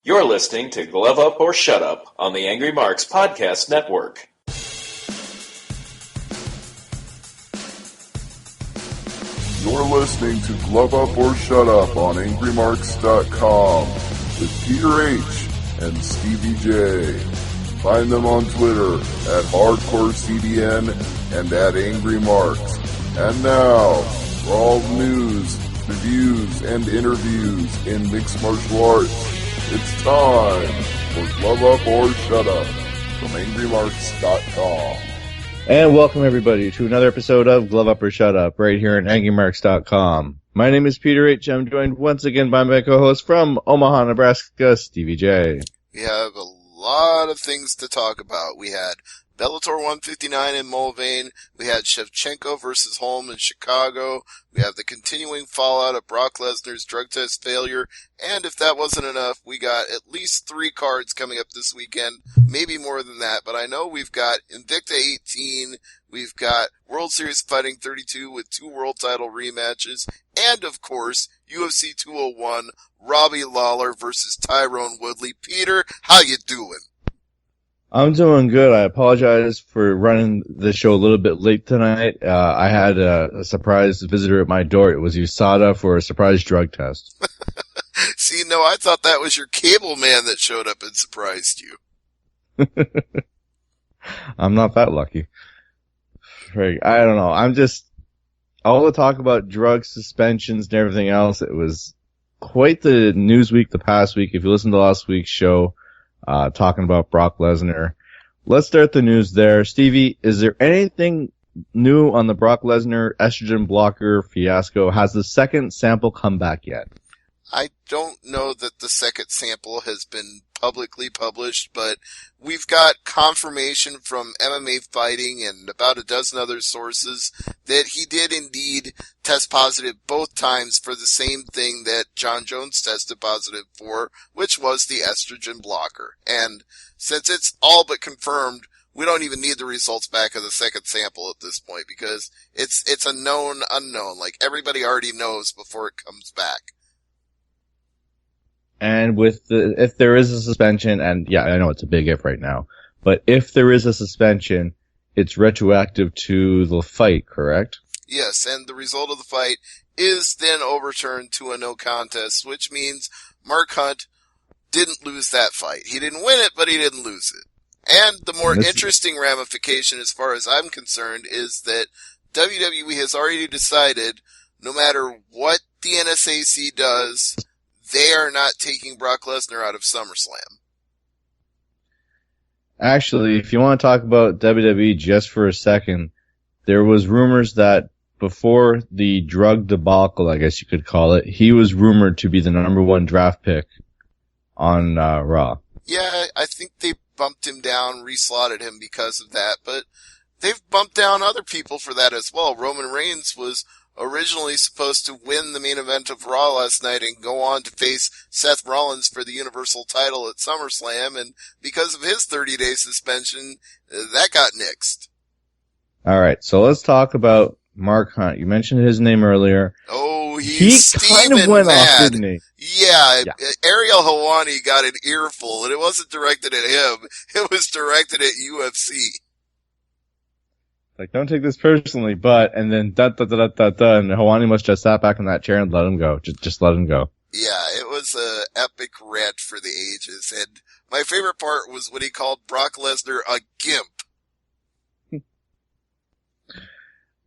You're listening to Glove Up or Shut Up on the Angry Marks Podcast Network. You're listening to Glove Up or Shut Up on AngryMarks.com with Peter H. and Stevie J. Find them on Twitter at HardcoreCDN and at AngryMarks. And now, for all news, reviews, and interviews in mixed martial arts, it's time for Glove Up or Shut Up from AngryMarks.com. And welcome everybody to another episode of Glove Up or Shut Up right here at AngryMarks.com. My name is Peter H. I'm joined once again by my co-host from Omaha, Nebraska, Stevie J. We have a lot of things to talk about. We had Bellator 159 in Mulvane. We had Shevchenko versus Holm in Chicago. We have the continuing fallout of Brock Lesnar's drug test failure. And if that wasn't enough, we got at least 3 cards coming up this weekend. Maybe more than that, but I know we've got Invicta 18. We've got World Series Fighting 32 with 2 world title rematches. And of course, UFC 201, Robbie Lawler versus Tyrone Woodley. Peter, how you doing? I'm doing good. I apologize for running the show a little bit late tonight. I had a surprise visitor at my door. It was USADA for a surprise drug test. See, no, I thought that was your cable man that showed up and surprised you. I'm not that lucky. I don't know. I'm just, all the talk about drug suspensions and everything else, it was quite the news week the past week. If you listen to last week's show, talking about Brock Lesnar. Let's start the news there. Stevie, is there anything new on the Brock Lesnar estrogen blocker fiasco? Has the second sample come back yet? I don't know that the second sample has been publicly published, but we've got confirmation from MMA Fighting and about a dozen other sources that he did indeed test positive both times for the same thing that John Jones tested positive for, which was the estrogen blocker. And since it's all but confirmed, we don't even need the results back of the second sample at this point because it's a known unknown. Like everybody already knows before it comes back. And if there is a suspension, and yeah, I know it's a big if right now, but if there is a suspension, it's retroactive to the fight, correct? Yes, and the result of the fight is then overturned to a no contest, which means Mark Hunt didn't lose that fight. He didn't win it, but he didn't lose it. And the more interesting ramification, as far as I'm concerned, is that WWE has already decided, no matter what the NSAC does, they are not taking Brock Lesnar out of SummerSlam. Actually, if you want to talk about WWE just for a second, there was rumors that before the drug debacle, I guess you could call it, he was rumored to be the number 1 draft pick on Raw. Yeah, I think they bumped him down, reslotted him because of that, but they've bumped down other people for that as well. Roman Reigns was originally supposed to win the main event of Raw last night and go on to face Seth Rollins for the Universal title at SummerSlam, and because of his 30-day suspension, that got nixed. Alright, so let's talk about Mark Hunt. You mentioned his name earlier. Oh, he kind of went mad. off, didn't he? Yeah, Ariel Helwani got an earful, and it wasn't directed at him. It was directed at UFC. Like, don't take this personally, but, and then and Helwani must just sat back in that chair and let him go. Just let him go. Yeah, it was a epic rant for the ages, and my favorite part was when he called Brock Lesnar a gimp.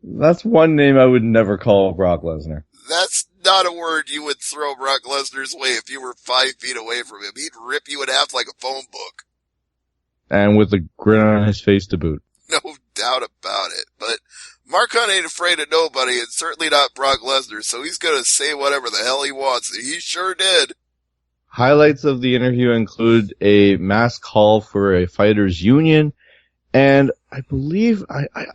That's one name I would never call Brock Lesnar. That's not a word you would throw Brock Lesnar's way if you were 5 feet away from him. He'd rip you in half like a phone book. And with a grin on his face to boot. No doubt about it. But Mark Hunt ain't afraid of nobody, and certainly not Brock Lesnar, so he's gonna say whatever the hell he wants. He sure did. Highlights of the interview include a mass call for a fighters union, and I believe,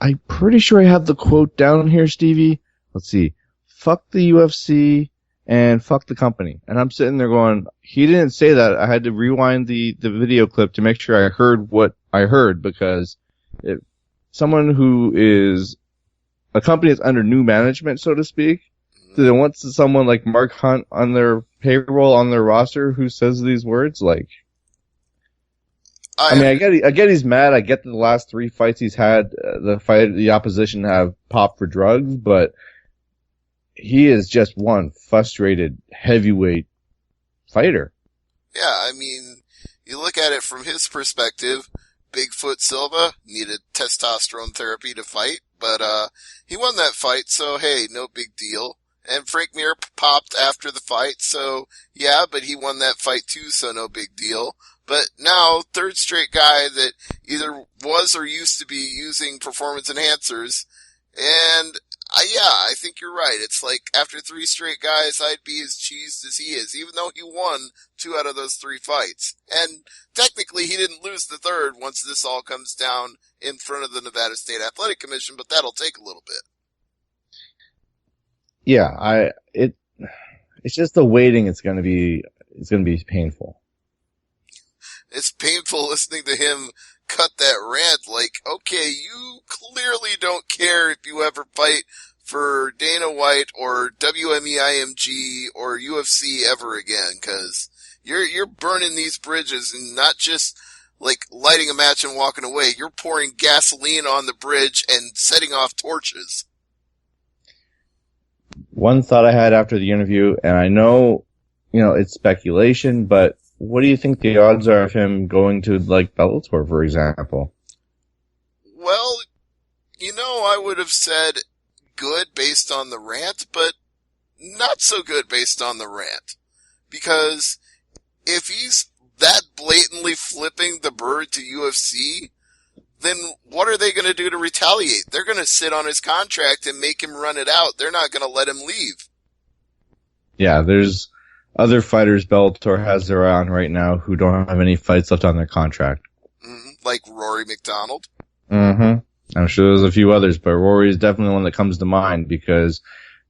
I'm pretty sure I have the quote down here, Stevie. Let's see. Fuck the UFC and fuck the company. And I'm sitting there going, he didn't say that. I had to rewind the video clip to make sure I heard what I heard, because someone who is a company that's under new management, so to speak, Do they want someone like Mark Hunt on their payroll, on their roster, who says these words? Like, I get he's mad. I get that the last 3 fights he's had, the opposition have popped for drugs, but he is just one frustrated heavyweight fighter. Yeah, I mean, you look at it from his perspective, Bigfoot Silva needed testosterone therapy to fight, but he won that fight, so hey, no big deal. And Frank Mir popped after the fight, so yeah, but he won that fight too, so no big deal. But now, third straight guy that either was or used to be using performance enhancers, and I think you're right. It's like, after 3 straight guys, I'd be as cheesed as he is, even though he won 2 out of those 3 fights. And technically, he didn't lose the third once this all comes down in front of the Nevada State Athletic Commission, but that'll take a little bit. Yeah, it's just the waiting. It's gonna be painful. It's painful listening to him cut that rant like, okay, you clearly don't care if you ever fight for Dana White or WMEIMG or UFC ever again, cause you're burning these bridges and not just like lighting a match and walking away. You're pouring gasoline on the bridge and setting off torches. One thought I had after the interview, and I know, it's speculation, but what do you think the odds are of him going to, like, Bellator, for example? Well, I would have said good based on the rant, but not so good based on the rant. Because if he's that blatantly flipping the bird to UFC, then what are they going to do to retaliate? They're going to sit on his contract and make him run it out. They're not going to let him leave. Yeah, there's other fighters Bellator has their eye on right now who don't have any fights left on their contract. Like Rory McDonald? I'm sure there's a few others, but Rory is definitely one that comes to mind because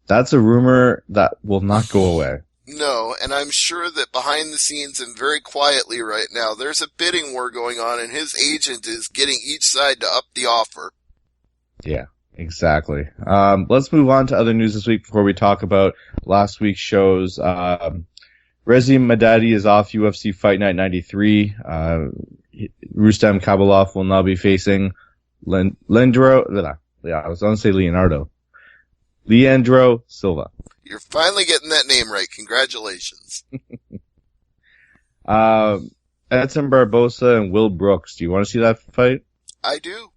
that's a rumor that will not go away. No, and I'm sure that behind the scenes and very quietly right now, there's a bidding war going on and his agent is getting each side to up the offer. Yeah, exactly. Let's move on to other news this week before we talk about last week's shows. Rezi Madadi is off UFC Fight Night 93. Rustam Kabalov will now be facing Leandro Silva. You're finally getting that name right. Congratulations. Edson Barbosa and Will Brooks. Do you want to see that fight? I do.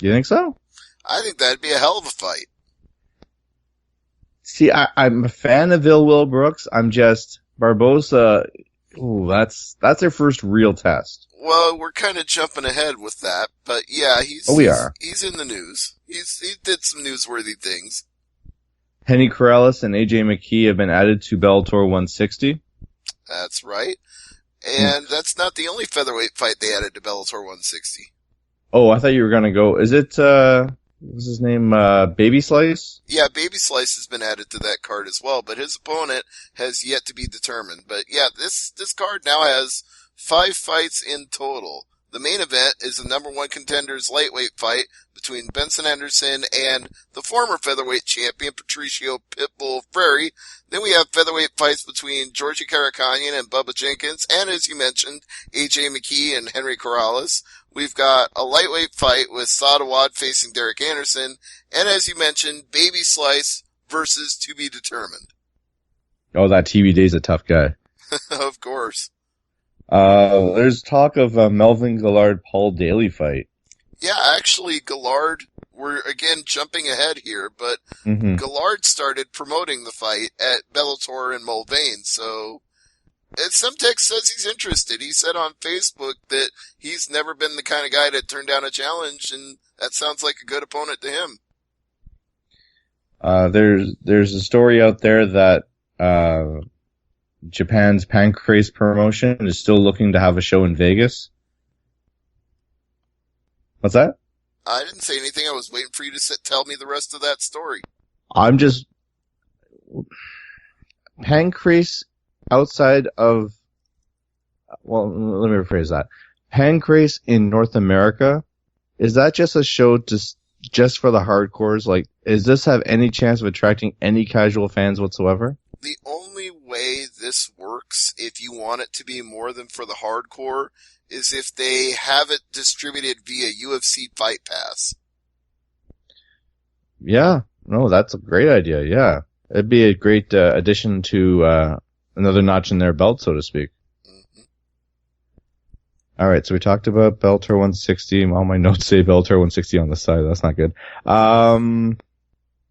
You think so? I think that'd be a hell of a fight. See, I'm a fan of Will Brooks. I'm just Barbosa. Ooh, that's their first real test. Well, we're kind of jumping ahead with that, but yeah, he's in the news. He did some newsworthy things. Henry Corrales and AJ McKee have been added to Bellator 160. That's right. And that's not the only featherweight fight they added to Bellator 160. Oh, I thought you were gonna go. Is it, what's his name, Baby Slice? Yeah, Baby Slice has been added to that card as well, but his opponent has yet to be determined. But yeah, this card now has 5 fights in total. The main event is the number 1 contender's lightweight fight between Benson Henderson and the former featherweight champion Patricio Pitbull Freire. Then we have featherweight fights between Georgie Karakhanyan and Bubba Jenkins, and as you mentioned, AJ McKee and Henry Corrales. We've got a lightweight fight with Sadawad facing Derek Anderson, and as you mentioned, Baby Slice versus to be determined. Oh, that TBD's a tough guy. Of course. There's talk of a Melvin Gillard-Paul Daly fight. Yeah, actually, Gillard, we're again jumping ahead here, but Gillard started promoting the fight at Bellator in Mulvane, so some text says he's interested. He said on Facebook that he's never been the kind of guy to turn down a challenge, and that sounds like a good opponent to him. There's a story out there that Japan's Pancrase promotion is still looking to have a show in Vegas. What's that? I didn't say anything. I was waiting for you to tell me the rest of that story. Pancrase outside of, well, let me rephrase that. Pancrase in North America, is that just a show to just for the hardcores? Like, does this have any chance of attracting any casual fans whatsoever? The only way this works, if you want it to be more than for the hardcore, is if they have it distributed via UFC Fight Pass. Yeah. No, that's a great idea. Yeah. It'd be a great addition to another notch in their belt, so to speak. Mm-hmm. All right, so we talked about Bellator 160. All my notes say Bellator 160 on the side. That's not good.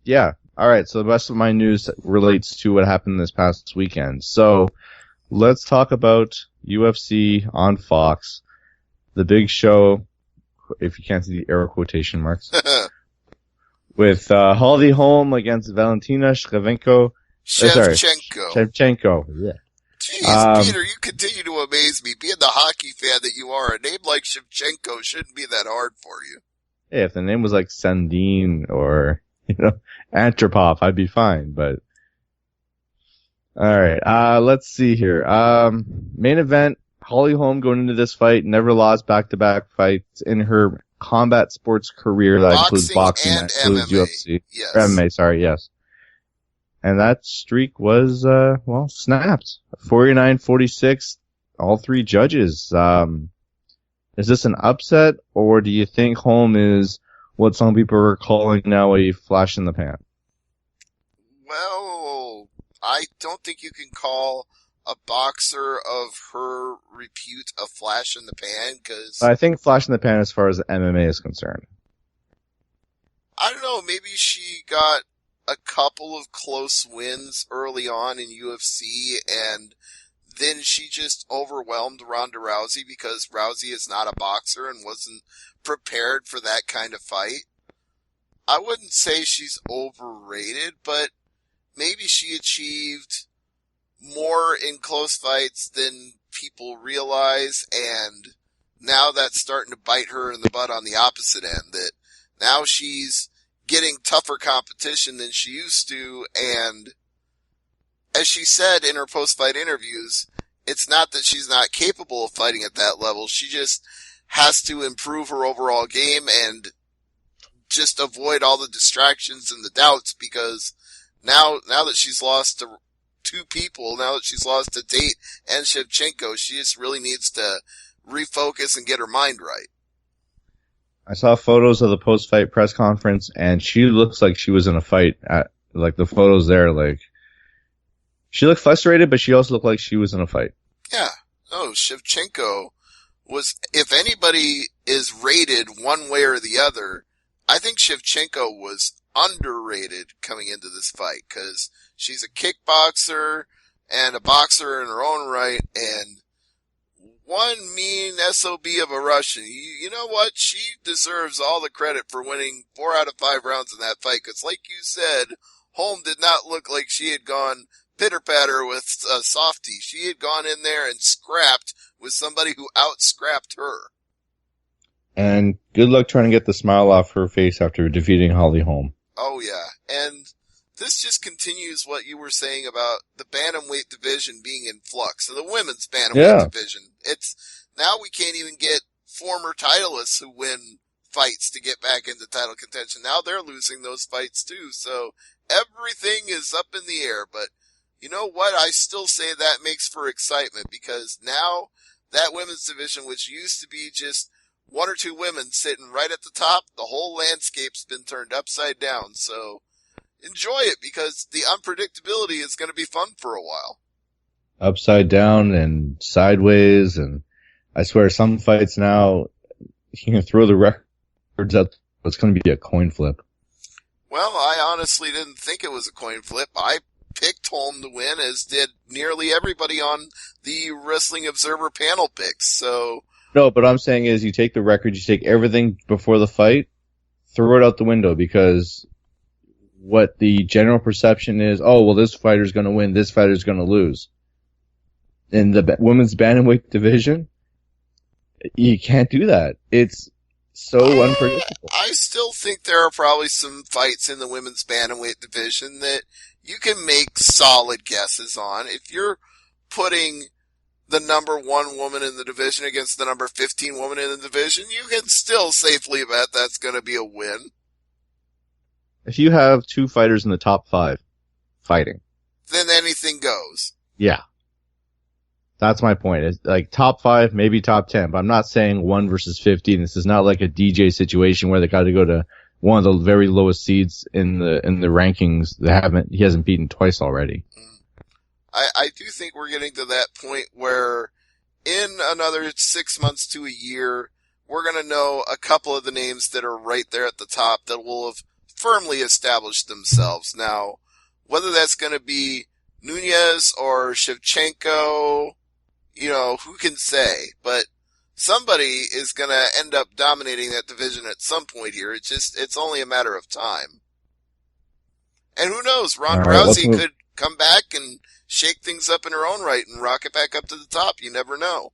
Yeah. All right, so the rest of my news relates to what happened this past weekend. So let's talk about UFC on Fox, the big show, if you can't see the air quotation marks, with Holm against Valentina Shevchenko. Shevchenko. Yeah. Jeez, Peter, you continue to amaze me. Being the hockey fan that you are, a name like Shevchenko shouldn't be that hard for you. Hey, if the name was like Sandine or, Antropov, I'd be fine, but. Alright, let's see here. Main event, Holm going into this fight, never lost back-to-back fights in her combat sports career. That includes boxing, and that includes MMA. UFC. Yes. Or MMA, sorry, yes. And that streak was, snapped. 49-46, all three judges. Is this an upset, or do you think Holm is what some people are calling now a flash in the pan? Well, I don't think you can call a boxer of her repute a flash in the pan, because I think flash in the pan as far as MMA is concerned. I don't know, maybe she got a couple of close wins early on in UFC, and then she just overwhelmed Ronda Rousey because Rousey is not a boxer and wasn't prepared for that kind of fight. I wouldn't say she's overrated, but maybe she achieved more in close fights than people realize, and now that's starting to bite her in the butt on the opposite end, that now she's getting tougher competition than she used to, and as she said in her post-fight interviews, it's not that she's not capable of fighting at that level, she just has to improve her overall game and just avoid all the distractions and the doubts, because now that she's lost to two people, now that she's lost to Tate and Shevchenko, she just really needs to refocus and get her mind right. I saw photos of the post-fight press conference, and she looks like she was in a fight. Like the photos there, like she looked frustrated, but she also looked like she was in a fight. Yeah. No, Shevchenko was, if anybody is rated one way or the other, I think Shevchenko was underrated coming into this fight, because she's a kickboxer and a boxer in her own right, and one mean SOB of a Russian. You know what? She deserves all the credit for winning 4 out of 5 rounds in that fight, because like you said, Holm did not look like she had gone pitter-patter with a softie. She had gone in there and scrapped with somebody who out-scrapped her. And good luck trying to get the smile off her face after defeating Holm. Oh yeah, and this just continues what you were saying about the bantamweight division being in flux. So the women's bantamweight division, it's now we can't even get former titleists who win fights to get back into title contention. Now they're losing those fights too. So everything is up in the air. But you know what? I still say that makes for excitement, because now that women's division, which used to be just 1 or 2 women sitting right at the top, the whole landscape's been turned upside down. So enjoy it, because the unpredictability is going to be fun for a while. Upside down and sideways, and I swear some fights now, you can throw the records up, it's going to be a coin flip. Well, I honestly didn't think it was a coin flip. I picked Holm to win, as did nearly everybody on the Wrestling Observer panel picks, so... No, but what I'm saying is you take the record, you take everything before the fight, throw it out the window, because what the general perception is, oh, well, this fighter's going to win, this fighter's going to lose. In the women's bantamweight division, you can't do that. It's so unpredictable. I still think there are probably some fights in the women's bantamweight division that you can make solid guesses on. If you're putting the number 1 woman in the division against the number 15 woman in the division, you can still safely bet that's going to be a win. if you have two fighters in the top 5 fighting, then anything goes. Yeah. That's my point. It's like top 5, maybe top 10, but I'm not saying 1 versus 50. This is not like a DJ situation where they got to go to one of the very lowest seeds in the rankings. He hasn't beaten twice already. I do think we're getting to that point where in another 6 months to a year, we're going to know a couple of the names that are right there at the top that will have firmly established themselves. Now, whether that's going to be Nunez or Shevchenko, who can say? But somebody is going to end up dominating that division at some point here. It's only a matter of time. And who knows? Ronda Rousey could come back and shake things up in her own right and rock it back up to the top. You never know.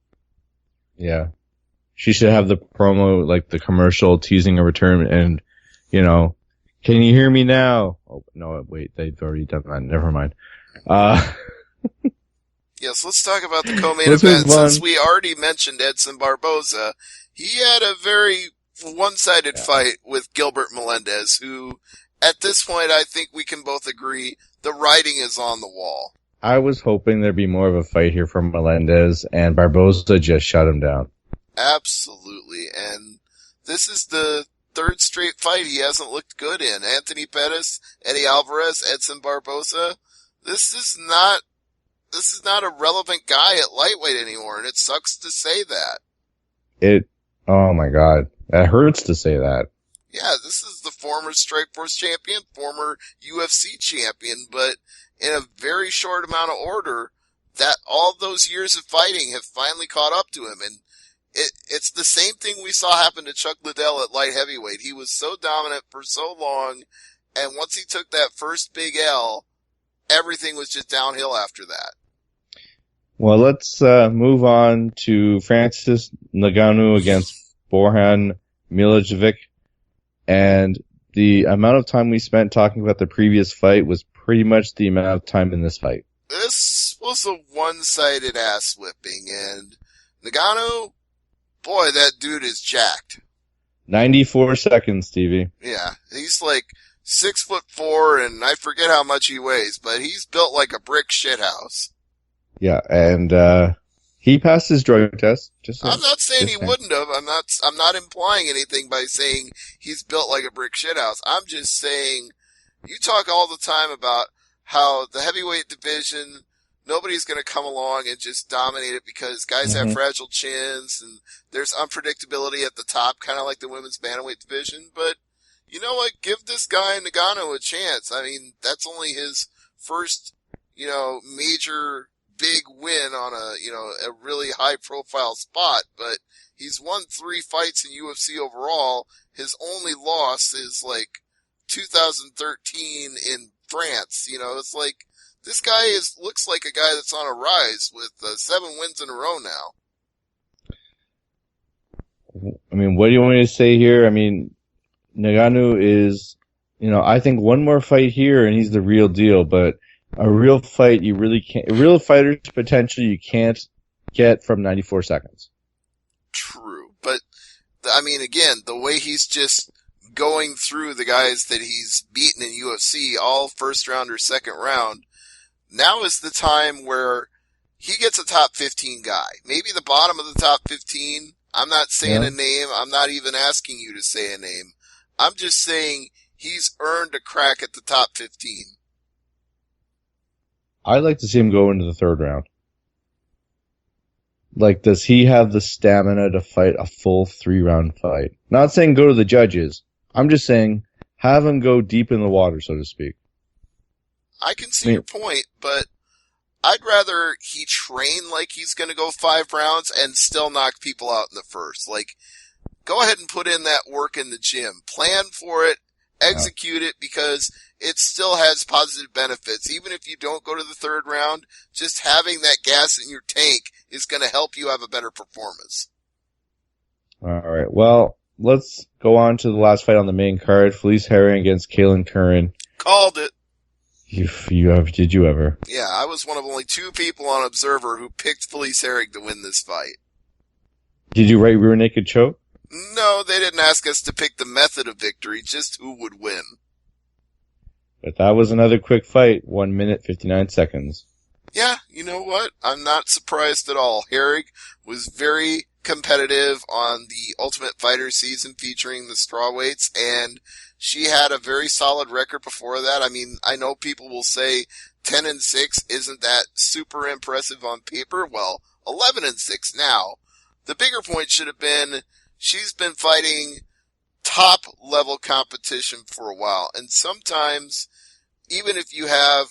Yeah. She should have the promo, like the commercial teasing a return and, can you hear me now? Oh, no, wait, they've already done that. Never mind. Yes, let's talk about the co-main event. Since we already mentioned Edson Barboza, he had a very one-sided fight with Gilbert Melendez, who, at this point, I think we can both agree the writing is on the wall. I was hoping there'd be more of a fight here from Melendez, and Barboza just shut him down. Absolutely, and this is the 3rd straight fight he hasn't looked good in. Anthony Pettis, Eddie Alvarez, Edson Barboza. This is not a relevant guy at lightweight anymore, and it sucks to say that. Oh my God. That hurts to say that. Yeah, this is the former Strikeforce champion, former UFC champion, but in a very short amount of order, that all those years of fighting have finally caught up to him, and it's the same thing we saw happen to Chuck Liddell at light heavyweight. He was so dominant for so long, and once he took that first big L, everything was just downhill after that. Well, let's move on to Francis Ngannou against Borjan Milojevic. And the amount of time we spent talking about the previous fight was pretty much the amount of time in this fight. This was a one-sided ass whipping, and Ngannou, boy, that dude is jacked. 94 seconds, Stevie. Yeah, he's like 6'4", and I forget how much he weighs, but he's built like a brick shithouse. Yeah, and he passed his drug test. I'm not saying he wouldn't have. I'm not implying anything by saying he's built like a brick shithouse. I'm just saying, you talk all the time about how the heavyweight division, nobody's going to come along and just dominate it because guys have fragile chins and there's unpredictability at the top, kind of like the women's bantamweight division. But you know what? Give this guy Ngannou a chance. I mean, that's only his first, major big win on a really high profile spot, but he's won 3 fights in UFC overall. His only loss is like 2013 in France. It's like this guy looks like a guy that's on a rise with 7 wins in a row now. I mean, what do you want me to say here? I mean, Ngannou is, I think one more fight here and he's the real deal, but a real fight you really can't, a real fighter's potential you can't get from 94 seconds. True. But, I mean, again, the way he's just going through the guys that he's beaten in UFC, all first round or second round, now is the time where he gets a top 15 guy. Maybe the bottom of the top 15. I'm not saying a name. I'm not even asking you to say a name. I'm just saying he's earned a crack at the top 15. I'd like to see him go into the 3rd round. Like, does he have the stamina to fight a full 3-round fight? Not saying go to the judges. I'm just saying have him go deep in the water, so to speak. I can see your point, but I'd rather he train like he's going to go 5 rounds and still knock people out in the first. Like, go ahead and put in that work in the gym. Plan for it. Execute it, because it still has positive benefits. Even if you don't go to the 3rd round, just having that gas in your tank is going to help you have a better performance. All right. Well, let's go on to the last fight on the main card. Felice Herring against Kaylin Curran. Called it. Did you ever? Yeah, I was one of only 2 people on Observer who picked Felice Herring to win this fight. Did you write rear naked choke? No, they didn't ask us to pick the method of victory, just who would win. But that was another quick fight, 1 minute, 59 seconds. Yeah, you know what? I'm not surprised at all. Herrig was very competitive on the Ultimate Fighter season featuring the strawweights, and she had a very solid record before that. I mean, I know people will say 10-6 isn't that super impressive on paper. Well, 11-6 now. The bigger point should have been she's been fighting top level competition for a while, and sometimes even if you have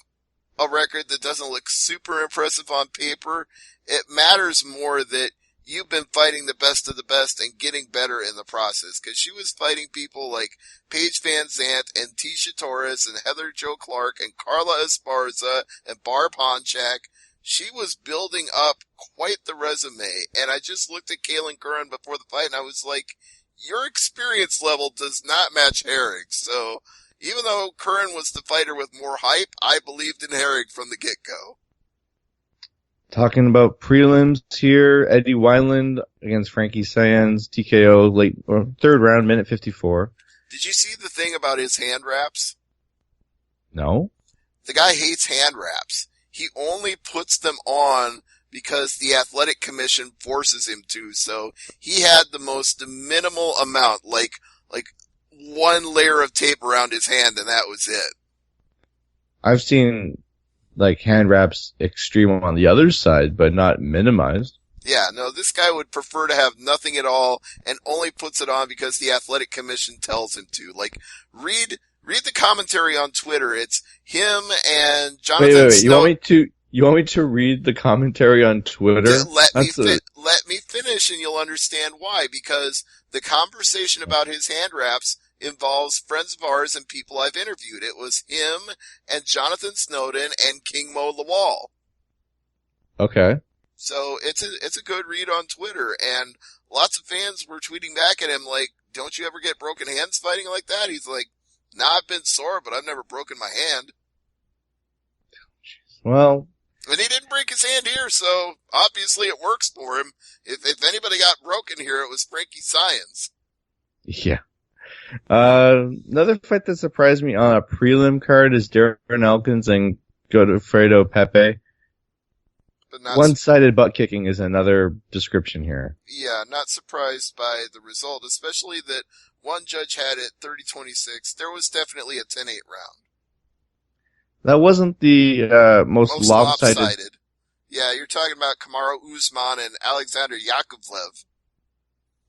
a record that doesn't look super impressive on paper, it matters more that you've been fighting the best of the best and getting better in the process. Because she was fighting people like Paige Van Zandt and Tisha Torres and Heather Jo Clark and Carla Esparza and Barb Honchak. She was building up quite the resume. And I just looked at Kaylin Curran before the fight and I was like, your experience level does not match Herrig. So even though Curran was the fighter with more hype, I believed in Herrig from the get-go. Talking about prelims here, Eddie Wineland against Frankie Saenz, TKO late or third round, minute 54. Did you see the thing about his hand wraps? No. The guy hates hand wraps. He only puts them on because the athletic commission forces him to. So he had the most minimal amount, like one layer of tape around his hand, and that was it. I've seen like hand wraps extreme on the other side, but not minimized. Yeah, no, this guy would prefer to have nothing at all and only puts it on because the athletic commission tells him to. Like, read the commentary on Twitter. It's him and Jonathan Wait. You want me to read the commentary on Twitter? Let me finish and you'll understand why. Because the conversation about his hand wraps involves friends of ours and people I've interviewed. It was him and Jonathan Snowden and King Mo Lawal. Okay. So it's a good read on Twitter, and lots of fans were tweeting back at him like, don't you ever get broken hands fighting like that? He's like, nah, I've been sore, but I've never broken my hand. Well, and he didn't break his hand here, so obviously it works for him. If anybody got broken here, it was Frankie Saenz. Yeah. Another fight that surprised me on a prelim card is Darren Elkins and Godofredo Pepe. One-sided butt kicking is another description here. Yeah, not surprised by the result, especially that one judge had it 30-26. There was definitely a 10-8 round. That wasn't the most lopsided. Yeah, you're talking about Kamaru Usman and Alexander Yakovlev.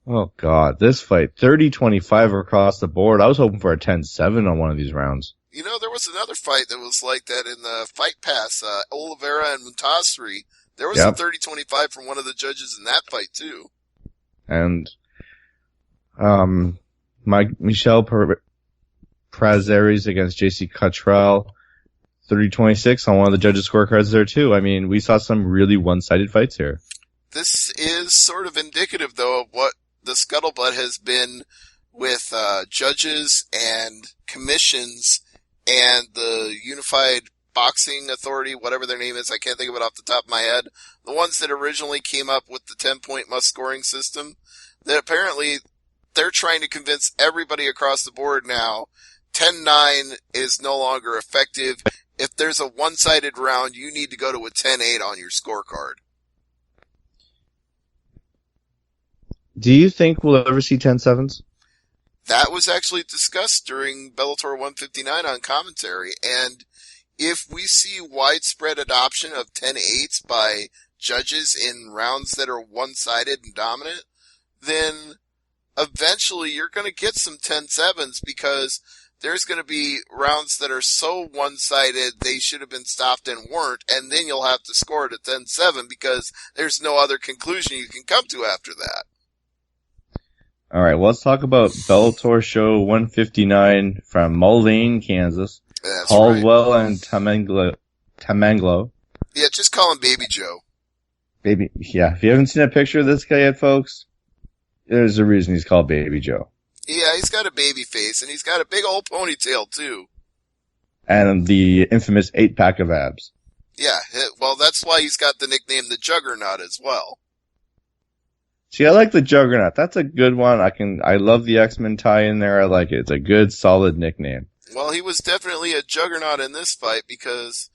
Oh god, this fight, 30-25 across the board. I was hoping for a 10-7 on one of these rounds. You know, there was another fight that was like that in the Fight Pass, Oliveira and Muntasiri. There was a 30-25 from one of the judges in that fight too. And, Michelle Prazeres against JC Cottrell, 30-26 on one of the judges' scorecards there too. I mean, we saw some really one-sided fights here. This is sort of indicative though of what the scuttlebutt has been with, judges and commissions and the Unified Boxing Authority, whatever their name is, I can't think of it off the top of my head. The ones that originally came up with the 10-point must scoring system, that apparently they're trying to convince everybody across the board now 10-9 is no longer effective. If there's a one-sided round, you need to go to a 10-8 on your scorecard. Do you think we'll ever see 10-7s? That was actually discussed during Bellator 159 on commentary, and if we see widespread adoption of 10-8s by judges in rounds that are one-sided and dominant, then eventually you're going to get some 10-7s because there's going to be rounds that are so one-sided they should have been stopped and weren't, and then you'll have to score it at 10-7 because there's no other conclusion you can come to after that. All right, well, let's talk about Bellator Show 159 from Mulvane, Kansas. That's Caldwell right. and Tamanglo. Yeah, just call him Baby Joe. Baby, yeah. If you haven't seen a picture of this guy yet, folks, there's a reason he's called Baby Joe. Yeah, he's got a baby face, and he's got a big old ponytail, too. And the infamous 8-pack of abs. Yeah, well, that's why he's got the nickname the Juggernaut as well. See, I like the Juggernaut. That's a good one. I love the X-Men tie in there. I like it. It's a good, solid nickname. Well, he was definitely a juggernaut in this fight because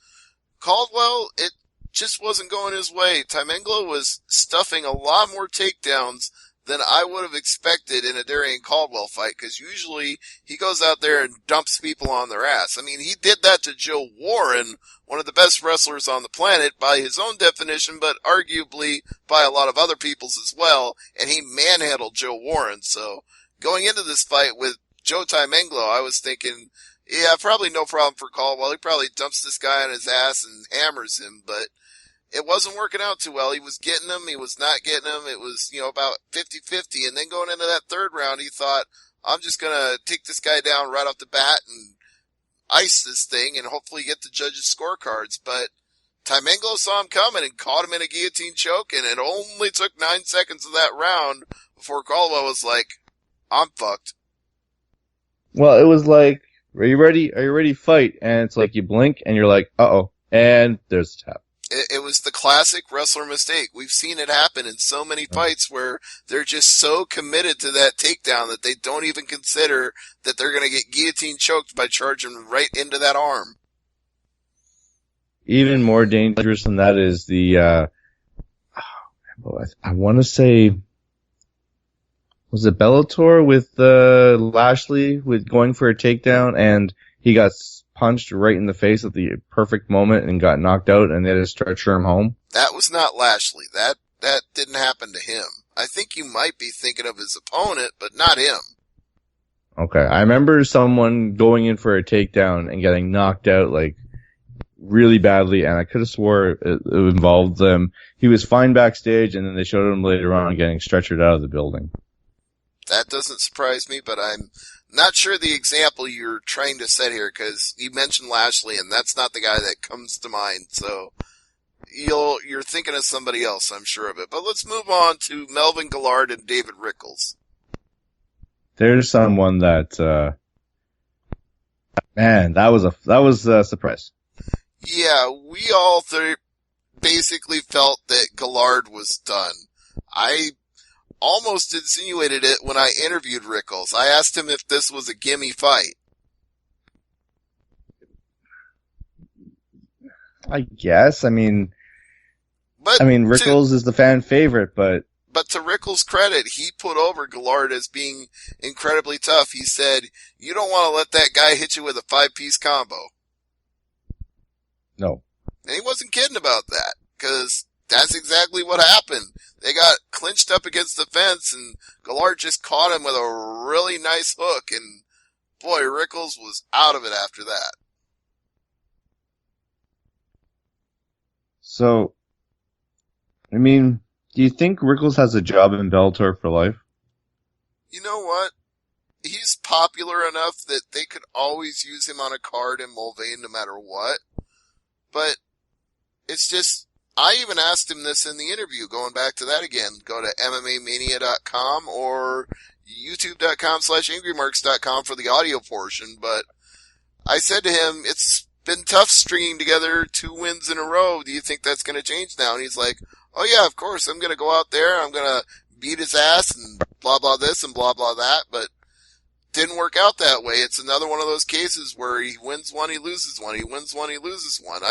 Caldwell, it just wasn't going his way. Taimenglo was stuffing a lot more takedowns than I would have expected in a Darian Caldwell fight, because usually he goes out there and dumps people on their ass. I mean, he did that to Joe Warren, one of the best wrestlers on the planet by his own definition, but arguably by a lot of other people's as well, and he manhandled Joe Warren. So going into this fight with Joe Taimenglo, I was thinking, yeah, probably no problem for Caldwell. He probably dumps this guy on his ass and hammers him, but it wasn't working out too well. He was getting him, he was not getting him. It was, about 50-50. And then going into that third round, he thought, I'm just gonna take this guy down right off the bat and ice this thing and hopefully get the judges' scorecards. But Taimenglo saw him coming and caught him in a guillotine choke, and it only took 9 seconds of that round before Caldwell was like, I'm fucked. Well, it was like, are you ready? Are you ready to fight? And it's like you blink and you're like, uh-oh. And there's a tap. It was the classic wrestler mistake. We've seen it happen in so many fights where they're just so committed to that takedown that they don't even consider that they're going to get guillotine choked by charging right into that arm. Even more dangerous than that is the, I want to say, was it Bellator with Lashley with going for a takedown, and he got punched right in the face at the perfect moment and got knocked out, and they had to stretcher him home? That was not Lashley. That didn't happen to him. I think you might be thinking of his opponent, but not him. Okay, I remember someone going in for a takedown and getting knocked out like really badly, and I could have swore it involved them. He was fine backstage, and then they showed him later on getting stretchered out of the building. That doesn't surprise me, but I'm not sure the example you're trying to set here, because you mentioned Lashley, and that's not the guy that comes to mind. So you're thinking of somebody else, I'm sure of it. But let's move on to Melvin Guillard and David Rickles. There's someone that, man, that was a surprise. Yeah, we all basically felt that Guillard was done. I almost insinuated it when I interviewed Rickles. I asked him if this was a gimme fight. I guess. I mean, Rickles is the fan favorite, but to Rickles' credit, he put over Guillard as being incredibly tough. He said, you don't want to let that guy hit you with a 5-piece combo. No. And he wasn't kidding about that, because that's exactly what happened. They got clinched up against the fence, and Guillard just caught him with a really nice hook, and boy, Rickles was out of it after that. So, I mean, do you think Rickles has a job in Bellator for life? You know what? He's popular enough that they could always use him on a card in Mulvane no matter what. But it's just, I even asked him this in the interview, going back to that again. Go to MMAmania.com or YouTube.com/AngryMarks.com for the audio portion. But I said to him, it's been tough stringing together 2 wins in a row. Do you think that's going to change now? And he's like, oh yeah, of course. I'm going to go out there. I'm going to beat his ass and blah, blah this and blah, blah that. But didn't work out that way. It's another one of those cases where he wins one, he loses one. He wins one, he loses one.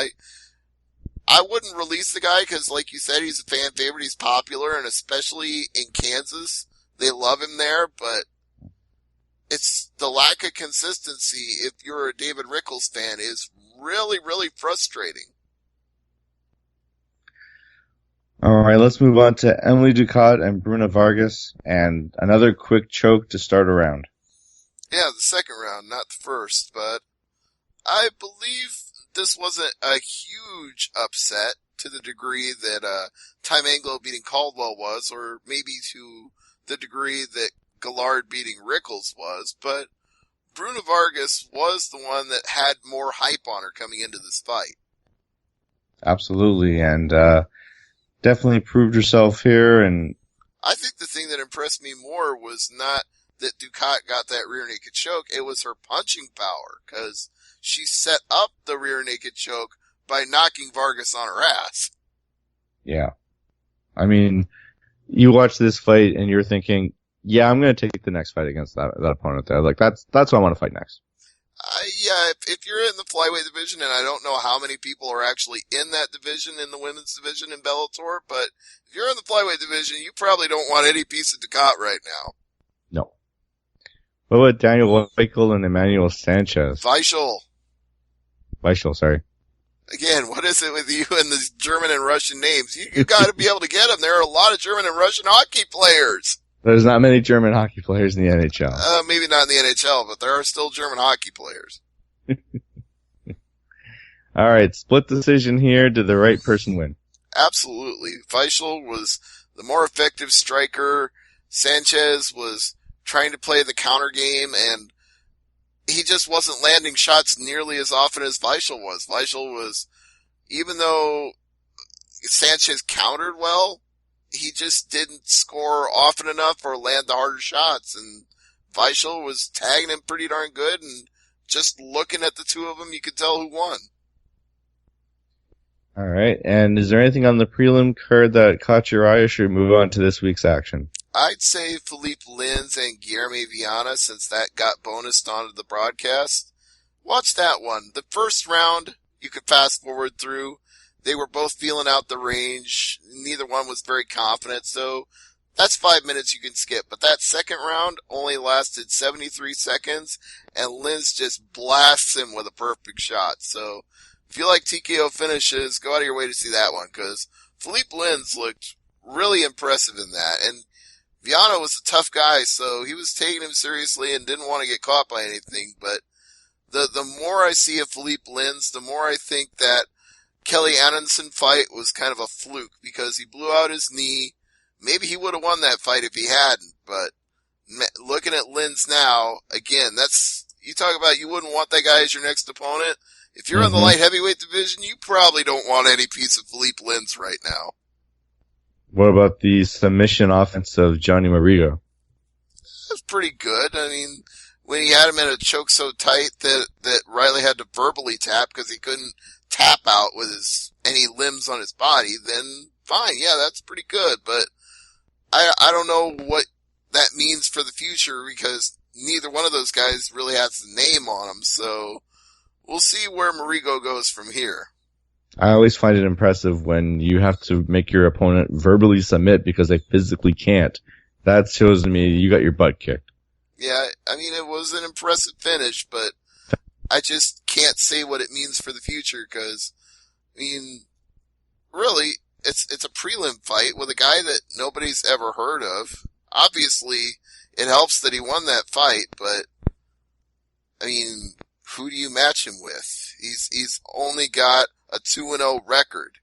I wouldn't release the guy because, like you said, he's a fan favorite. He's popular, and especially in Kansas, they love him there. But it's the lack of consistency, if you're a David Rickles fan, is really, really frustrating. All right, let's move on to Emily Ducat and Bruna Vargas, and another quick choke to start a round. Yeah, the second round, not the first, but I believe this wasn't a huge upset to the degree that Taimenglo beating Caldwell was, or maybe to the degree that Guillard beating Rickles was, but Bruna Vargas was the one that had more hype on her coming into this fight. Absolutely, and definitely proved herself here. And I think the thing that impressed me more was not that Ducat got that rear naked choke, it was her punching power, because she set up the rear naked choke by knocking Vargas on her ass. Yeah. I mean, you watch this fight and you're thinking, yeah, I'm going to take the next fight against that opponent there. Like, that's what I want to fight next. Yeah, if you're in the flyweight division, and I don't know how many people are actually in that division, in the women's division in Bellator, but if you're in the flyweight division, you probably don't want any piece of Ducat right now. No. What about Daniel Weichel and Emmanuel Sanchez? Weichel, sorry. again, what is it with you and the German and Russian names? You got to be able to get them. There are a lot of German and Russian hockey players. There's not many German hockey players in the NHL. Maybe not in the NHL, but there are still German hockey players. All right, split decision here. Did the right person win? Absolutely. Weichel was the more effective striker. Sanchez was trying to play the counter game, and he just wasn't landing shots nearly as often as Weichel was. Weichel was, even though Sanchez countered well, he just didn't score often enough or land the harder shots, and Weichel was tagging him pretty darn good, and just looking at the two of them, you could tell who won. All right, and is there anything on the prelim card that caught your eye, or should we move on to this week's action? I'd say Philippe Lins and Guilherme Viana, since that got bonused onto the broadcast. Watch that one. The first round, you could fast forward through. They were both feeling out the range. Neither one was very confident, so that's 5 minutes you can skip. But that second round only lasted 73 seconds, and Lins just blasts him with a perfect shot. So if you like TKO finishes, go out of your way to see that one, because Philippe Lins looked really impressive in that. And Viana was a tough guy, so he was taking him seriously and didn't want to get caught by anything. But the more I see of Philippe Lins, the more I think that Kelly Anderson fight was kind of a fluke, because he blew out his knee. Maybe he would have won that fight if he hadn't, but looking at Lins now, again, you talk about you wouldn't want that guy as your next opponent. If you're in the light heavyweight division, you probably don't want any piece of Philippe Lins right now. What about the submission offense of Johnny Marigo? That's pretty good. I mean, when he had him in a choke so tight that Riley had to verbally tap because he couldn't tap out with any limbs on his body, then fine. Yeah, that's pretty good. But I don't know what that means for the future, because neither one of those guys really has the name on them. So we'll see where Marigo goes from here. I always find it impressive when you have to make your opponent verbally submit because they physically can't. That shows to me you got your butt kicked. Yeah, I mean, it was an impressive finish, but I just can't say what it means for the future, because, I mean, really, it's a prelim fight with a guy that nobody's ever heard of. Obviously, it helps that he won that fight, but, I mean, who do you match him with? He's only got a 2-0 record.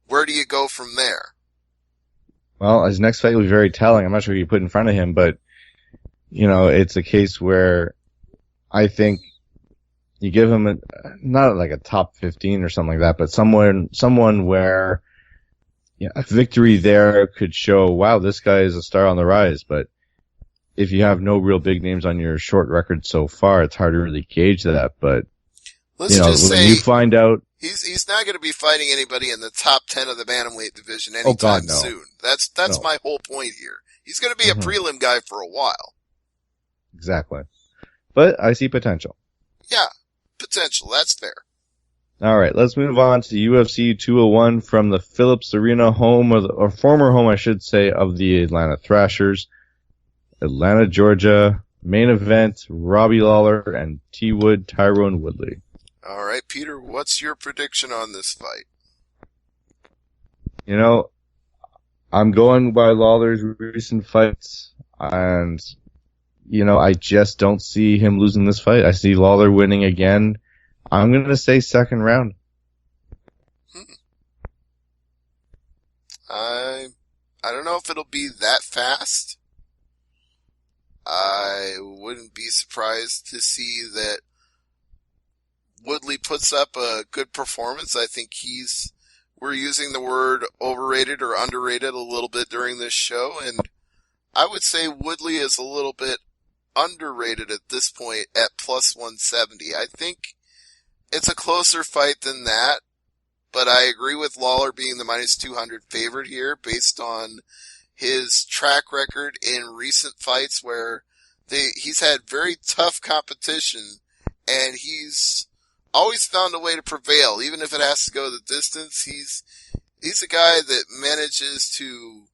Where do you go from there? Well, his next fight will be very telling. I'm not sure who you put in front of him, but, it's a case where I think you give him not like a top 15 or something like that, but someone where a victory there could show, wow, this guy is a star on the rise. But if you have no real big names on your short record so far, it's hard to really gauge that. But let's just say you find out he's not going to be fighting anybody in the top 10 of the bantamweight division anytime soon. That's my whole point here. He's going to be a prelim guy for a while. Exactly. But I see potential. Yeah, potential. That's fair. All right, let's move on to UFC 201 from the Phillips Arena home, or former home, I should say, of the Atlanta Thrashers. Atlanta, Georgia, main event, Robbie Lawler and T. Wood, Tyrone Woodley. All right, Peter, what's your prediction on this fight? I'm going by Lawler's recent fights, and, I just don't see him losing this fight. I see Lawler winning again. I'm going to say second round. I don't know if it'll be that fast. I wouldn't be surprised to see that Woodley puts up a good performance. I think we're using the word overrated or underrated a little bit during this show, and I would say Woodley is a little bit underrated at this point at plus 170. I think it's a closer fight than that, but I agree with Lawler being the minus 200 favorite here based on his track record in recent fights where he's had very tough competition and he's always found a way to prevail, even if it has to go the distance. He's a guy that manages to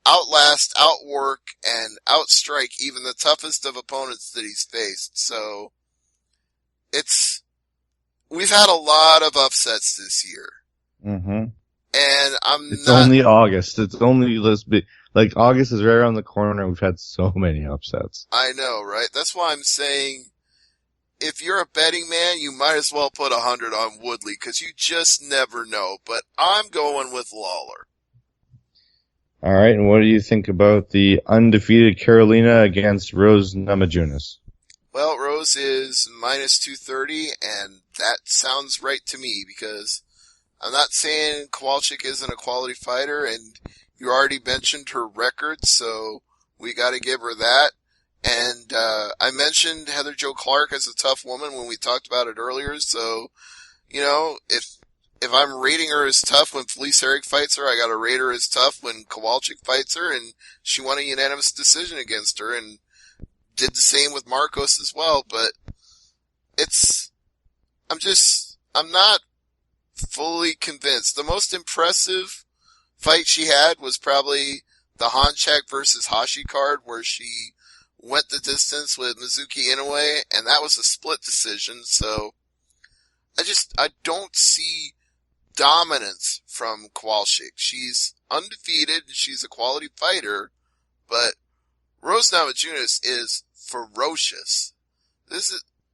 outlast, outwork, and outstrike even the toughest of opponents that he's faced. So we've had a lot of upsets this year. Mm-hmm. And It's only August. It's only like August is right around the corner. We've had so many upsets. I know, right? That's why I'm saying, if you're a betting man, you might as well put 100 on Woodley, because you just never know. But I'm going with Lawler. All right, and what do you think about the undefeated Carolina against Rose Namajunas? Well, Rose is minus 230, and that sounds right to me, because I'm not saying Kowalczyk isn't a quality fighter, and you already mentioned her record, so we got to give her that. And I mentioned Heather Jo Clark as a tough woman when we talked about it earlier, so, you know, if I'm rating her as tough when Felice Herrig fights her, I got to rate her as tough when Kowalczyk fights her, and she won a unanimous decision against her, and did the same with Marcos as well. But I'm not fully convinced. The most impressive fight she had was probably the Honchak versus Hashi card, where she went the distance with Mizuki Inoue, and that was a split decision. So I don't see dominance from Kowalczyk. She's undefeated, and she's a quality fighter, but Rose Namajunas is ferocious.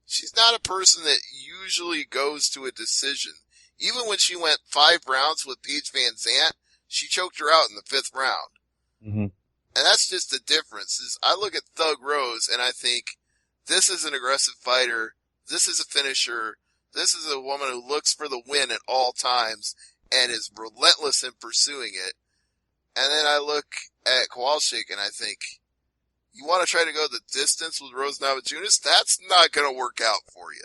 She's not a person that usually goes to a decision. Even when she went 5 rounds with Paige Van Zandt, she choked her out in the 5th round. Mm-hmm. And that's just the difference. Is I look at Thug Rose and I think, this is an aggressive fighter. This is a finisher. This is a woman who looks for the win at all times and is relentless in pursuing it. And then I look at Kowalczyk and I think, you want to try to go the distance with Rose Namajunas? That's not going to work out for you.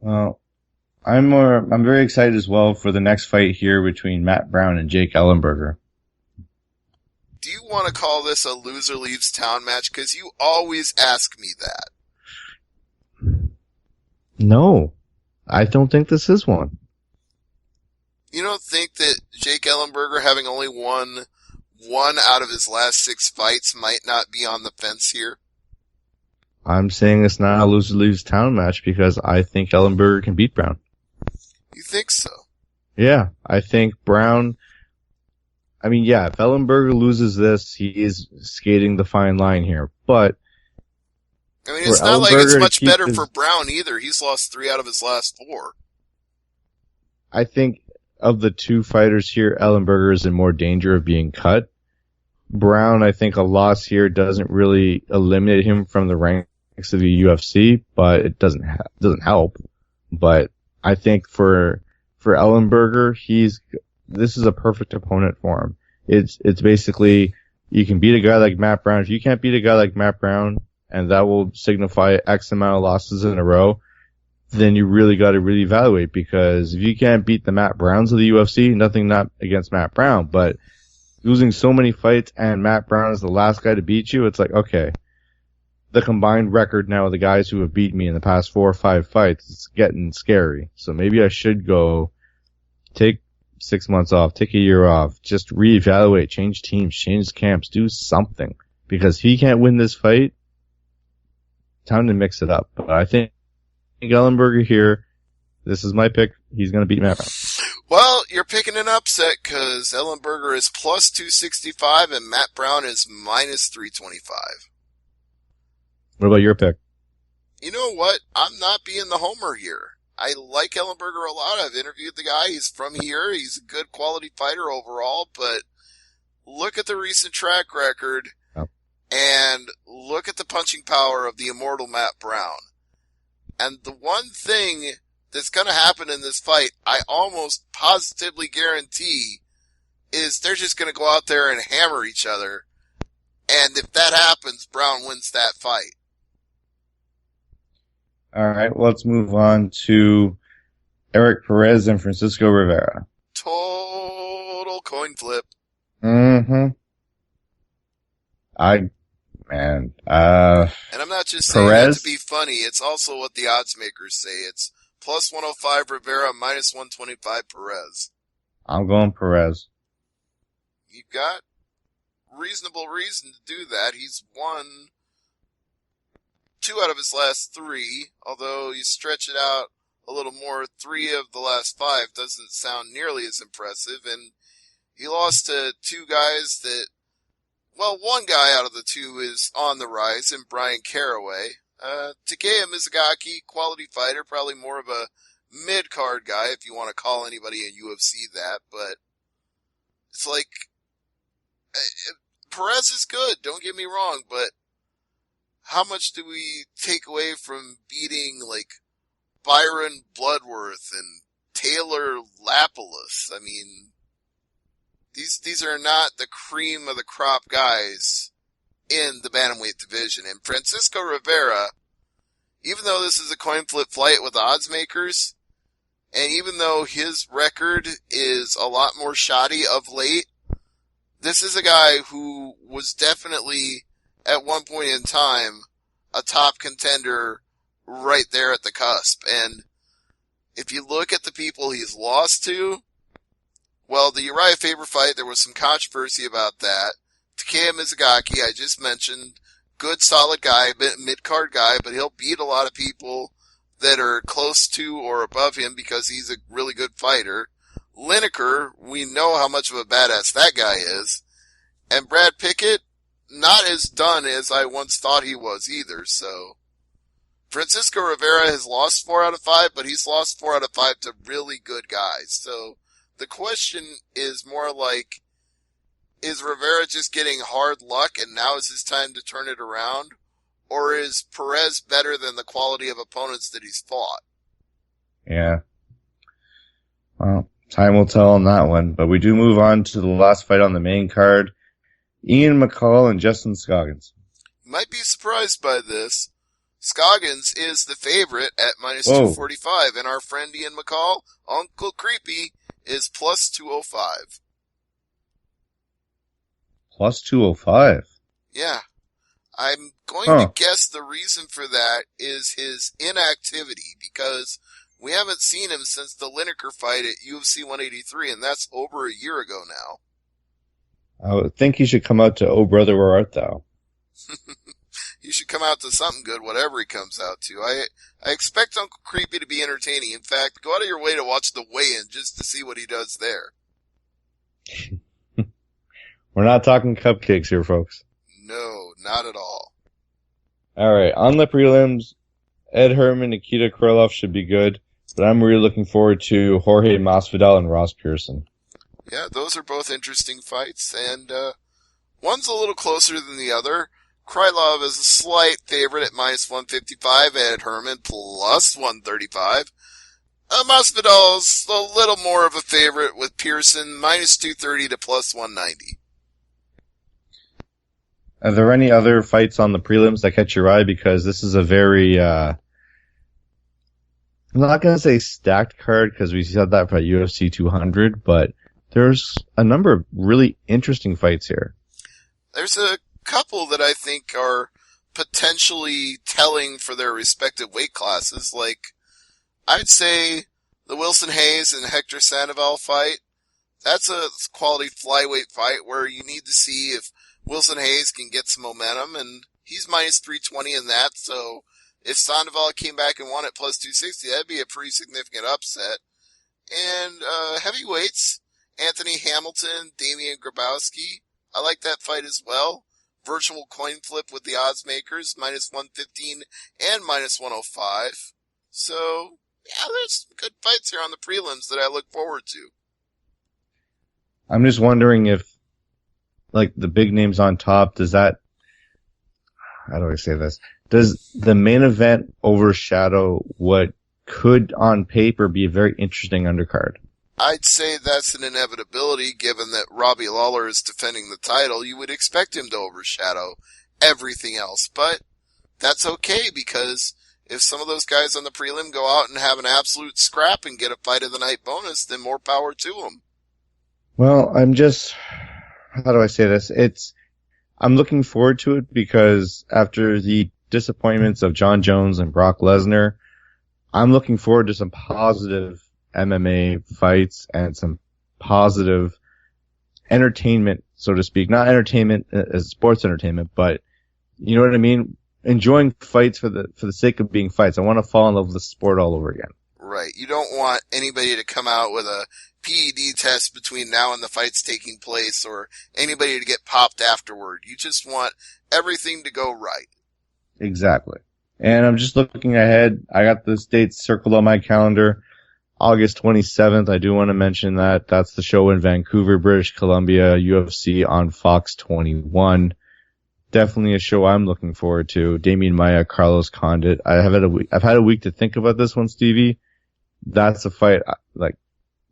Well, I'm very excited as well for the next fight here between Matt Brown and Jake Ellenberger. Do you want to call this a loser leaves town match? Because you always ask me that. No, I don't think this is one. You don't think that Jake Ellenberger, having only won 1 out of his last 6 fights, might not be on the fence here? I'm saying it's not a loser leaves town match because I think Ellenberger can beat Brown. You think so? Yeah, I think Brown. I mean, yeah, if Ellenberger loses this, he is skating the fine line here. But I mean, it's not like it's much better for Brown either. He's lost 3 out of his last 4. I think of the 2 fighters here, Ellenberger is in more danger of being cut. Brown, I think a loss here doesn't really eliminate him from the ranks of the UFC, but it doesn't help. But I think for Ellenberger, this is a perfect opponent for him. It's basically, you can beat a guy like Matt Brown. If you can't beat a guy like Matt Brown, and that will signify X amount of losses in a row, then you really got to really evaluate, because if you can't beat the Matt Browns of the UFC, nothing not against Matt Brown, but losing so many fights and Matt Brown is the last guy to beat you, it's like, okay, the combined record now of the guys who have beat me in the past 4 or 5 fights, it's getting scary. So maybe I should go take 6 months off, take a year off, just reevaluate, change teams, change camps, do something. Because if he can't win this fight, time to mix it up. But I think Ellenberger here, this is my pick, he's going to beat Matt Brown. Well, you're picking an upset because Ellenberger is plus 265 and Matt Brown is minus 325. What about your pick? You know what? I'm not being the homer here. I like Ellenberger a lot. I've interviewed the guy. He's from here. He's a good quality fighter overall, but look at the recent track record and look at the punching power of the immortal Matt Brown. And the one thing that's going to happen in this fight, I almost positively guarantee, is they're just going to go out there and hammer each other. And if that happens, Brown wins that fight. All right, well, let's move on to Eric Perez and Francisco Rivera. Total coin flip. Mm-hmm. man. And I'm not just saying Perez? that to be funny. It's also what the odds makers say. It's plus 105 Rivera, minus 125 Perez. I'm going Perez. You've got reasonable reason to do that. He's won 2 out of his last 3, although you stretch it out a little more, 3 of the last 5 doesn't sound nearly as impressive, and he lost to 2 guys that, well, 1 guy out of the 2 is on the rise, in Brian Caraway. Takeya Mizugaki, quality fighter, probably more of a mid-card guy, if you want to call anybody in UFC that, but it's like, Perez is good, don't get me wrong, but how much do we take away from beating, like, Byron Bloodworth and Taylor Lapalus? I mean, these are not the cream of the crop guys in the bantamweight division. And Francisco Rivera, even though this is a coin flip fight with odds makers, and even though his record is a lot more shoddy of late, this is a guy who was definitely, at one point in time, a top contender right there at the cusp. And if you look at the people he's lost to, well, the Uriah Faber fight, there was some controversy about that. Takeya Mizugaki, I just mentioned, good, solid guy, mid-card guy, but he'll beat a lot of people that are close to or above him because he's a really good fighter. Lineker, we know how much of a badass that guy is. And Brad Pickett, not as done as I once thought he was either, so. Francisco Rivera has lost 4 out of 5, but he's lost 4 out of 5 to really good guys. So the question is more like, is Rivera just getting hard luck and now is his time to turn it around? Or is Perez better than the quality of opponents that he's fought? Yeah. Well, time will tell on that one, but we do move on to the last fight on the main card. Ian McCall and Justin Scoggins. You might be surprised by this. Scoggins is the favorite at minus Whoa. 245, and our friend Ian McCall, Uncle Creepy, is plus 205. Plus 205? Yeah. I'm going to guess the reason for that is his inactivity, because we haven't seen him since the Lineker fight at UFC 183, and that's over a year ago now. I would think he should come out to Oh Brother, Where Art Thou? He should come out to something good, whatever he comes out to. I expect Uncle Creepy to be entertaining. In fact, go out of your way to watch the weigh-in just to see what he does there. We're not talking cupcakes here, folks. No, not at all. Alright, on the prelims, Ed Herman, Nikita Krylov should be good, but I'm really looking forward to Jorge Masvidal and Ross Pearson. Yeah, those are both interesting fights, and one's a little closer than the other. Krylov is a slight favorite at minus 155, Ed Herman plus 135. Masvidal's a little more of a favorite with Pearson, minus 230 to plus 190. Are there any other fights on the prelims that catch your eye? Because this is a very, I'm not going to say stacked card because we said that for UFC 200, but there's a number of really interesting fights here. There's a couple that I think are potentially telling for their respective weight classes. Like, I'd say the Wilson Hayes and Hector Sandoval fight, that's a quality flyweight fight where you need to see if Wilson Hayes can get some momentum, and he's minus 320 in that, so if Sandoval came back and won at plus 260, that'd be a pretty significant upset. And heavyweights, Anthony Hamilton, Damian Grabowski, I like that fight as well. Virtual coin flip with the odds makers, minus 115 and minus 105. So, yeah, there's some good fights here on the prelims that I look forward to. I'm just wondering if, like, the big names on top, does that, how do I say this? Does the main event overshadow what could on paper be a very interesting undercard? I'd say that's an inevitability given that Robbie Lawler is defending the title. You would expect him to overshadow everything else, but that's okay because if some of those guys on the prelim go out and have an absolute scrap and get a fight of the night bonus, then more power to them. Well, I'm just, how do I say this? I'm looking forward to it because after the disappointments of John Jones and Brock Lesnar, I'm looking forward to some positive MMA fights and some positive entertainment, so to speak. Not entertainment as sports entertainment, but you know what I mean? Enjoying fights for the sake of being fights. I want to fall in love with the sport all over again. Right. You don't want anybody to come out with a PED test between now and the fight's taking place, or anybody to get popped afterward. You just want everything to go right. Exactly. And I'm just looking ahead. I got this date circled on my calendar. August 27th. I do want to mention that. That's the show in Vancouver, British Columbia, UFC on Fox 21. Definitely a show I'm looking forward to. Damian Maia, Carlos Condit. I've had a week to think about this one, Stevie. That's a fight, like,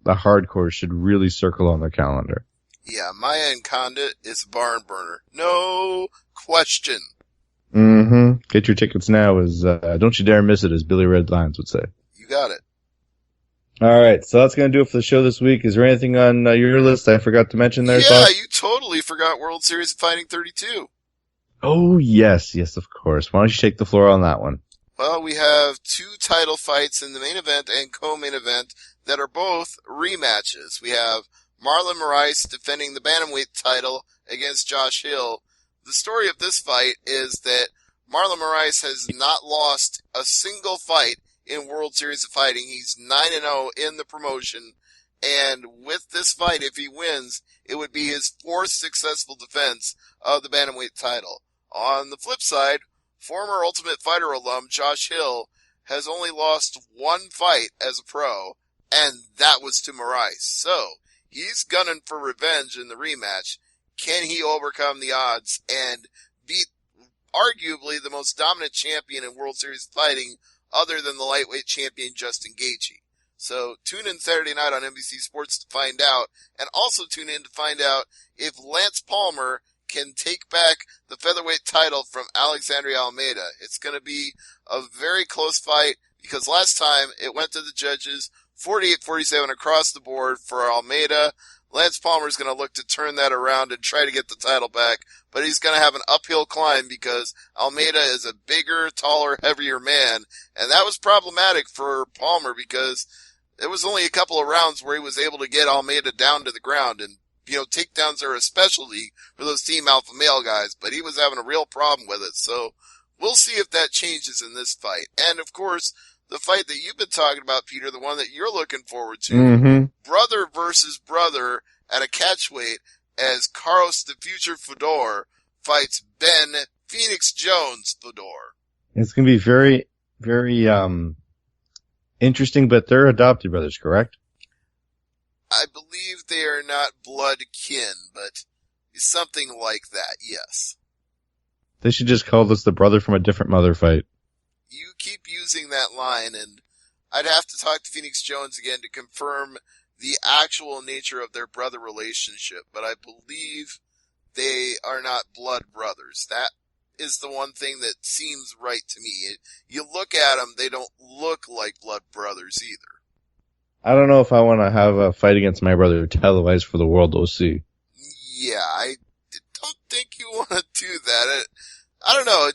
the hardcore should really circle on their calendar. Yeah, Maia and Condit is a barn burner. No question. Mm-hmm. Get your tickets now don't you dare miss it, as Billy Red Lions would say. You got it. Alright, so that's gonna do it for the show this week. Is there anything on your list I forgot to mention there, Yeah, Thought? you totally forgot World Series of Fighting 32. Oh, yes, of course. Why don't you take the floor on that one? Well, we have 2 title fights in the main event and co-main event that are both rematches. We have Marlon Moraes defending the bantamweight title against Josh Hill. The story of this fight is that Marlon Moraes has not lost a single fight in World Series of Fighting. He's 9-0 in the promotion, and with this fight, if he wins, it would be his 4th successful defense of the bantamweight title. On the flip side, former Ultimate Fighter alum Josh Hill has only lost 1 fight as a pro, and that was to Moraes. So, he's gunning for revenge in the rematch. Can he overcome the odds and beat arguably the most dominant champion in World Series of Fighting other than the lightweight champion Justin Gaethje? So tune in Saturday night on NBC Sports to find out, and also tune in to find out if Lance Palmer can take back the featherweight title from Alexandre Almeida. It's going to be a very close fight because last time it went to the judges 48-47 across the board for Almeida. Lance Palmer's going to look to turn that around and try to get the title back, but he's going to have an uphill climb because Almeida is a bigger, taller, heavier man, and that was problematic for Palmer because there was only a couple of rounds where he was able to get Almeida down to the ground, and takedowns are a specialty for those team alpha male guys, but he was having a real problem with it, so we'll see if that changes in this fight. And of course, the fight that you've been talking about, Peter, the one that you're looking forward to, brother versus brother at a catchweight as Carlos the Future Fedor fights Ben Phoenix Jones Fedor. It's going to be very, very interesting, but they're adopted brothers, correct? I believe they are not blood kin, but something like that, yes. They should just call this the brother from a different mother fight. You keep using that line, and I'd have to talk to Phoenix Jones again to confirm the actual nature of their brother relationship, but I believe they are not blood brothers. That is the one thing that seems right to me. You look at them, they don't look like blood brothers either. I don't know if I want to have a fight against my brother televised for the world to see. Yeah, I don't think you want to do that. I don't know.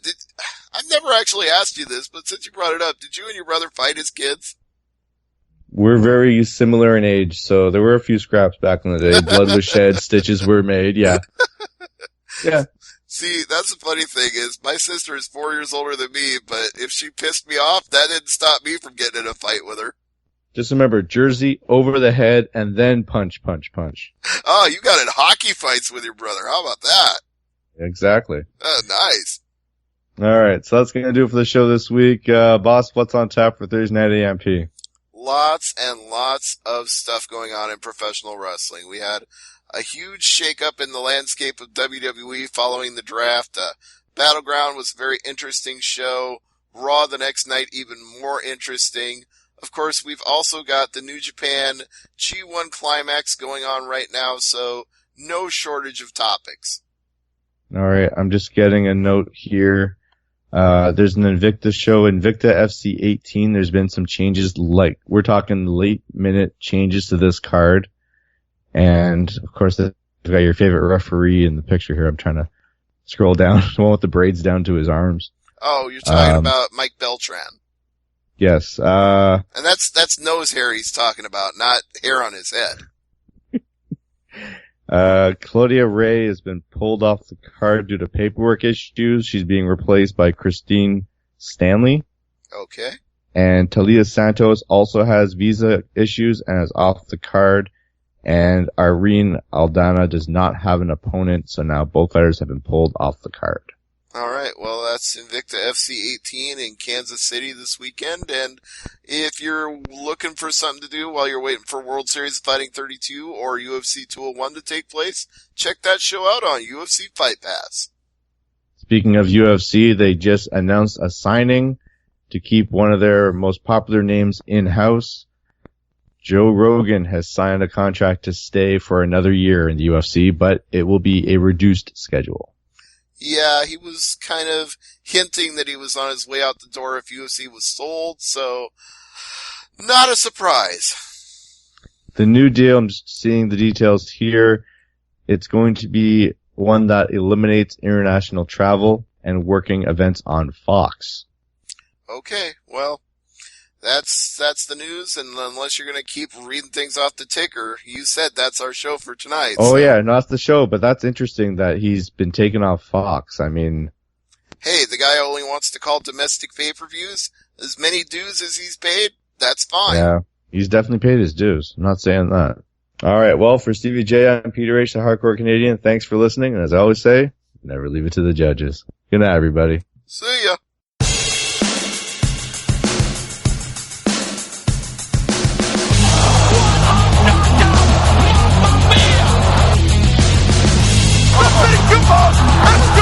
I've never actually asked you this, but since you brought it up, did you and your brother fight as kids? We're very similar in age, so there were a few scraps back in the day. Blood was shed, stitches were made, yeah. Yeah. See, that's the funny thing is my sister is 4 years older than me, but if she pissed me off, that didn't stop me from getting in a fight with her. Just remember, jersey over the head and then punch. Oh, you got in hockey fights with your brother. How about that? Exactly. Oh, nice. All right, so that's going to do it for the show this week. Boss, what's on tap for Thursday Night AMP? Lots and lots of stuff going on in professional wrestling. We had a huge shakeup in the landscape of WWE following the draft. Battleground was a very interesting show. Raw the next night, even more interesting. Of course, we've also got the New Japan G1 Climax going on right now, so no shortage of topics. All right, I'm just getting a note here. There's an Invicta show, Invicta FC 18. There's been some changes, like we're talking late minute changes to this card. And of course, you've got your favorite referee in the picture here. I'm trying to Scroll down. The one with the braids down to his arms. Oh, you're talking about Mike Beltran. Yes. And that's nose hair he's talking about, not hair on his head. Claudia Ray has been pulled off the card due to paperwork issues. She's being replaced by Christine Stanley. Okay. And Talia Santos also has visa issues and is off the card. And Irene Aldana does not have an opponent, so now both fighters have been pulled off the card. All right, well, that's Invicta FC 18 in Kansas City this weekend, and if you're looking for something to do while you're waiting for World Series of Fighting 32 or UFC 201 to take place, check that show out on UFC Fight Pass. Speaking of UFC, they just announced a signing to keep one of their most popular names in-house. Joe Rogan has signed a contract to stay for another year in the UFC, but it will be a reduced schedule. Yeah, he was kind of hinting that he was on his way out the door if UFC was sold, so not a surprise. The new deal, I'm just seeing the details here. It's going to be one that eliminates international travel and working events on Fox. Okay, well, that's the news, and unless you're going to keep reading things off the ticker, you said that's our show for tonight. Oh, so. Yeah, no, that's the show, but that's interesting that he's been taken off Fox. I mean... Hey, the guy only wants to call domestic pay-per-views as many dues as he's paid. That's fine. Yeah, he's definitely paid his dues. I'm not saying that. All right, well, for Stevie J, I'm Peter H., the Hardcore Canadian. Thanks for listening, and as I always say, never leave it to the judges. Good night, everybody. See ya. Come on!